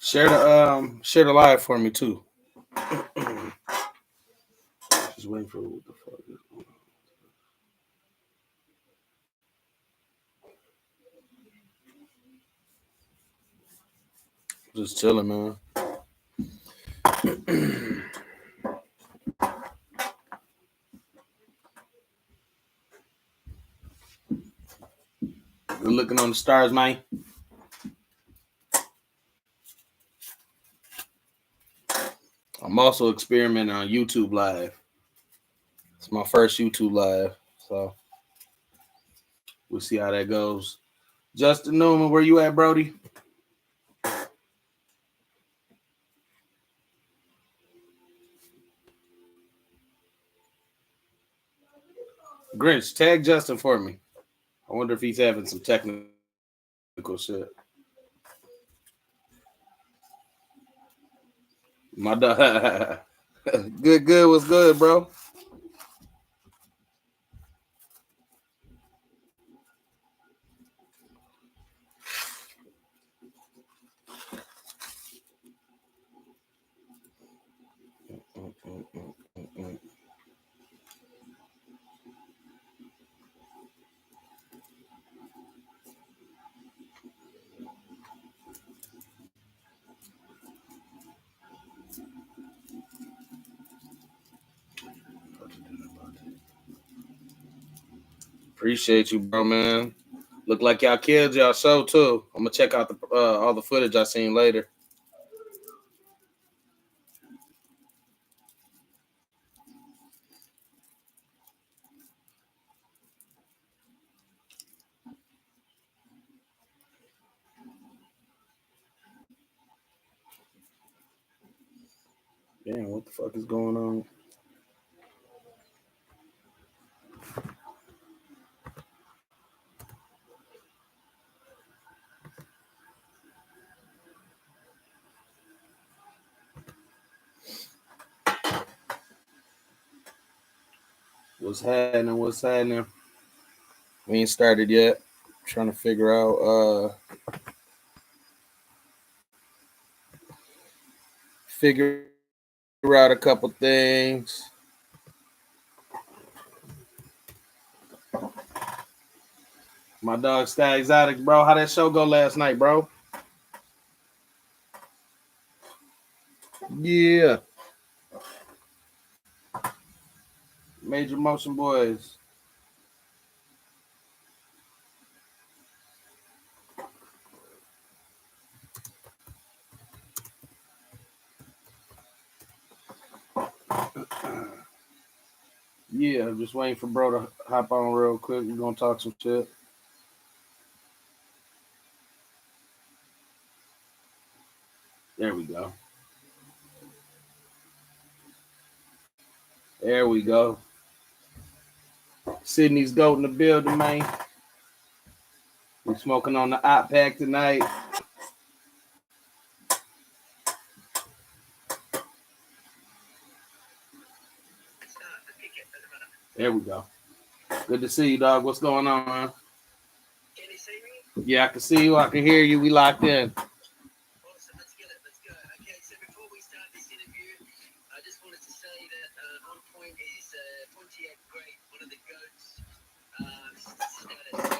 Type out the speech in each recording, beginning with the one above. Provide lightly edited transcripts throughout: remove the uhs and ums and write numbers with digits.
Share the live for me too. Just waiting for what the fuck is going on. Just chilling, man. Good looking on the stars, man. I'm also experimenting on YouTube Live. It's my first YouTube Live, so we'll see how that goes. Justin Newman, where you at, Brody? Grinch, tag Justin for me. I wonder if he's having some technical shit. My dog. Good. What's good, bro? Appreciate you, bro, man. Look like y'all kids, y'all show too. I'm gonna check out the all the footage I seen later. Damn, what the fuck is going on? What's happening? What's happening? We ain't started yet. Trying to figure out a couple things. My dog Sky Exotic, bro. How that show go last night, bro? Yeah. Major Motion Boys. Yeah, just waiting for bro to hop on real quick. We're gonna talk some shit. There we go. There we go. Sydney's goat in the building, man. We smoking on the hot pack tonight. There we go. Good to see you, dog. What's going on, man? Can you see me? Yeah, I can see you. I can hear you. We locked in. Awesome. Let's get it. Let's go. Okay, so before we start this interview, I just wanted to say that On Point is Pontiac great, one of the GOATs.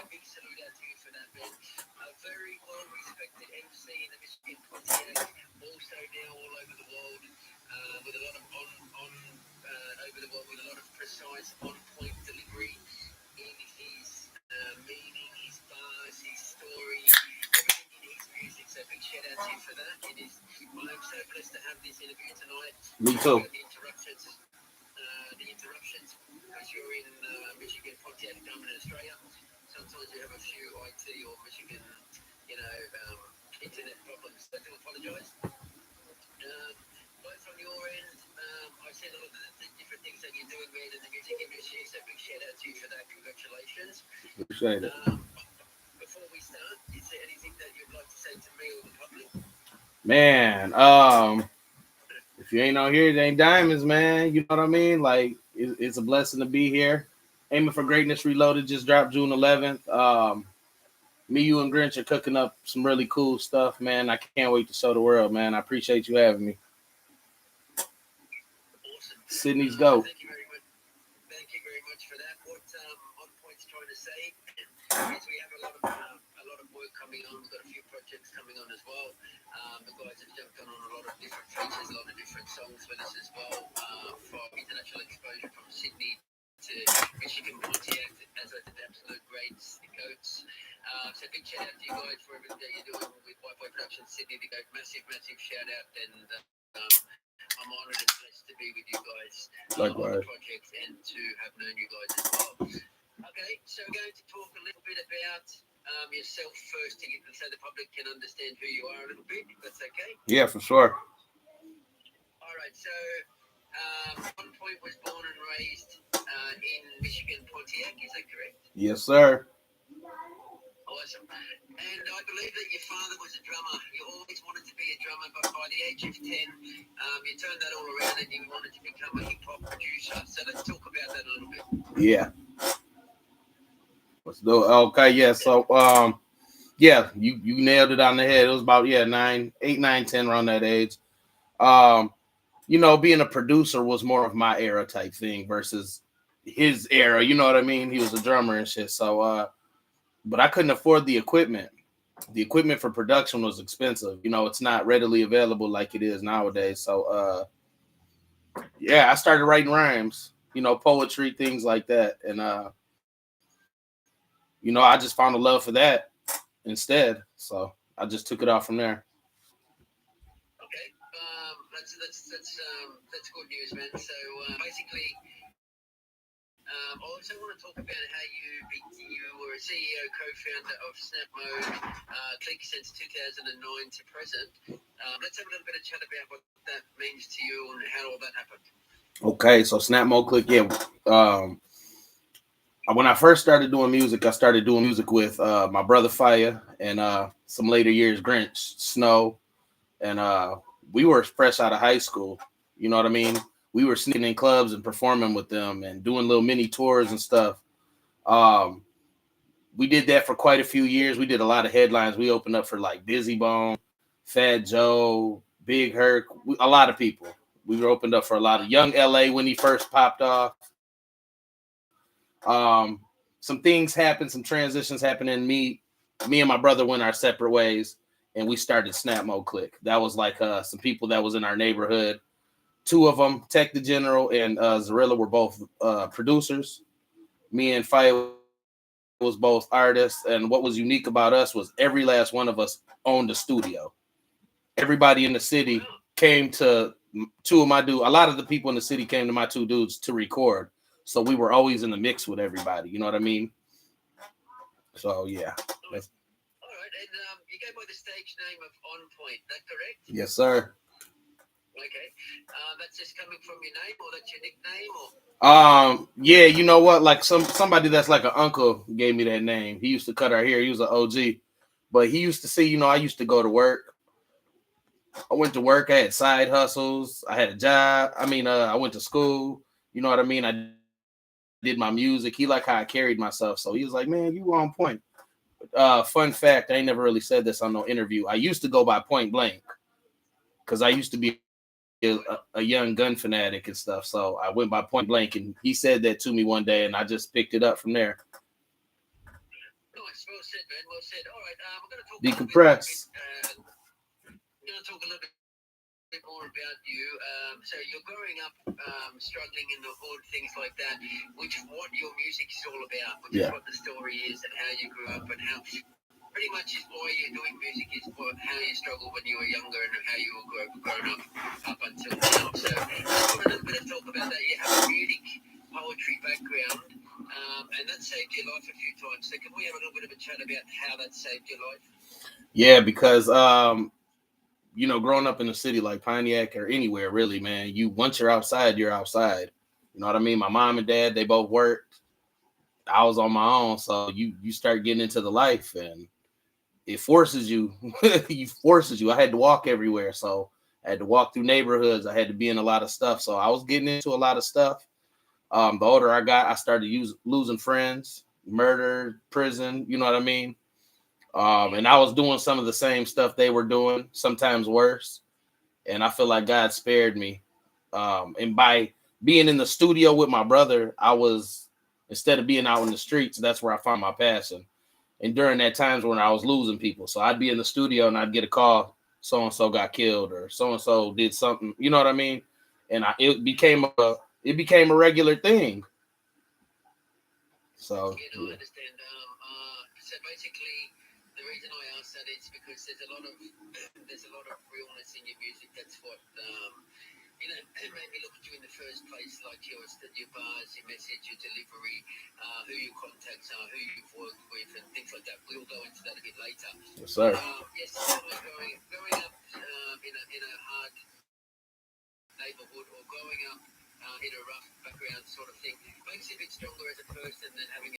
Big salute out to you for that, man. A very well-respected MC in the Michigan Pontiac, also now all over the world with a lot of with a lot of precise on-point delivery in his meaning, his bars, his story, everything in his music. So big shout out to you for that. I'm so blessed to have this interview tonight. Me too. The interruptions, because you're in Michigan, Pontiac, Dublin, Australia. Sometimes you have a few IT or Michigan, internet problems. I do apologise. Both from your end, I've seen a lot of the different things that you're doing, man, in the music industry. So big shout out to you for that. Congratulations. Appreciate it. Before we start, is there anything that you'd like to say to me or the public? Man, if you ain't on here, it ain't diamonds, man. You know what I mean? Like, it's a blessing to be here. Aiming for Greatness Reloaded just dropped June 11th. Me, you, and Grinch are cooking up some really cool stuff, man. I can't wait to show the world, man. I appreciate you having me. Awesome. Sydney's go. Thank you very much. Thank you very much for that. What On Point's trying to say is we have a lot of work coming on. We've got a few projects coming on as well. The guys have jumped on a lot of different features, a lot of different songs with us as well. From international exposure from Sydney to Michigan, Pontiac, as I did absolute greats, the goats. So big shout out to you guys for everything that you're doing with Wi-Fi Productions Sydney, the goat. Massive shout out, and I'm honoured and blessed to be with you guys on the project and to have known you guys as well. Okay, so we're going to talk a little bit about yourself first so the public can understand who you are a little bit, if that's okay. Yeah, for sure. All right, so On Point was born and raised in Michigan, Pontiac, is that correct? Yes, sir. Awesome. And I believe that your father was a drummer. You always wanted to be a drummer, but by the age of 10, you turned that all around and you wanted to become a hip-hop producer. So let's talk about that a little bit. Yeah. Let's do it. Okay, yeah. So, yeah, you nailed it on the head. It was about 8, 9, 10 around that age. Being a producer was more of my era type thing versus his era. You know what I mean? He was a drummer and shit. So, but I couldn't afford the equipment. The equipment for production was expensive. It's not readily available like it is nowadays. So, yeah, I started writing rhymes. Poetry, things like that, and I just found a love for that instead. So I just took it off from there. Okay, that's good news, man. So basically, I also want to talk about how you were a CEO, co-founder of Snap Mode Click since 2009 to present. Let's have a little bit of chat about what that means to you and how all that happened. Okay, so Snap Mode Click, yeah. When I first started doing music, I started doing music with my brother Fire and some later years Grinch, Snow, and we were fresh out of high school. You know what I mean? We were sneaking in clubs and performing with them and doing little mini tours and stuff. We did that for quite a few years. We did a lot of headlines. We opened up for like Dizzy Bone, Fat Joe, Big Herc, a lot of people. We were opened up for a lot of Young LA when he first popped off. Some things happened, some transitions happened, and me and my brother went our separate ways, and we started Snap Mode Click. That was like some people that was in our neighborhood. Two of them, Tech the General and Zarilla, were both producers. Me and Fire was both artists, and what was unique about us was every last one of us owned a studio. Everybody in the city came to two of my dudes. A lot of the people in the city came to my two dudes to record. So we were always in the mix with everybody. You know what I mean? So, yeah. All right. And you go by the stage name of On Point. That correct? Yes, sir. Okay. That's just coming from your name, or that's your nickname, or? Yeah, you know what? Like somebody that's like an uncle gave me that name. He used to cut our hair. He was an OG. But he used to see, I used to go to work. I went to work. I had side hustles. I had a job. I went to school. You know what I mean? I did my music. He liked how I carried myself. So he was like, man, you on point. Fun fact, I ain't never really said this on no interview. I used to go by Point Blank because I used to be a young gun fanatic and stuff. So I went by Point Blank, and he said that to me one day, and I just picked it up from there. Nice. Well said, man. Well said. All right. We're going to talk Decompress. We're going to talk a little bit more about you. So you're growing up struggling in the hood, things like that, which is what your music is all about, which is what the story is and how you grew up and how pretty much is why you're doing music is for how you struggled when you were younger and how you were grown up until now. So let's have a little bit of talk about that. You have a music poetry background and that saved your life a few times. So can we have a little bit of a chat about how that saved your life? Yeah, because growing up in a city like Pontiac or anywhere really, man, once you're outside, you're outside. You know what I mean? My mom and dad, they both worked. I was on my own. So you start getting into the life and it forces you. I had to walk everywhere. So I had to walk through neighborhoods. I had to be in a lot of stuff. So I was getting into a lot of stuff. The older I got, I started losing friends, murder, prison. You know what I mean? And I was doing some of the same stuff they were doing, sometimes worse. And I feel like God spared me. And by being in the studio with my brother, I was, instead of being out in the streets, that's where I found my passion. And during that times when I was losing people, so I'd be in the studio and I'd get a call, so and so got killed or so and so did something, you know what I mean? And it became a regular thing. So You know, I understand. So basically, the reason I ask that is because there's a lot of realness in your music. That's what it made me look at you in the first place, like your bars, your message, your delivery, who your contacts are, who you've worked with, and things like that. We'll go into that a bit later. yes, sir. Yes, certainly growing up in a hard neighborhood or growing up in a rough background sort of thing makes you a bit stronger as a person than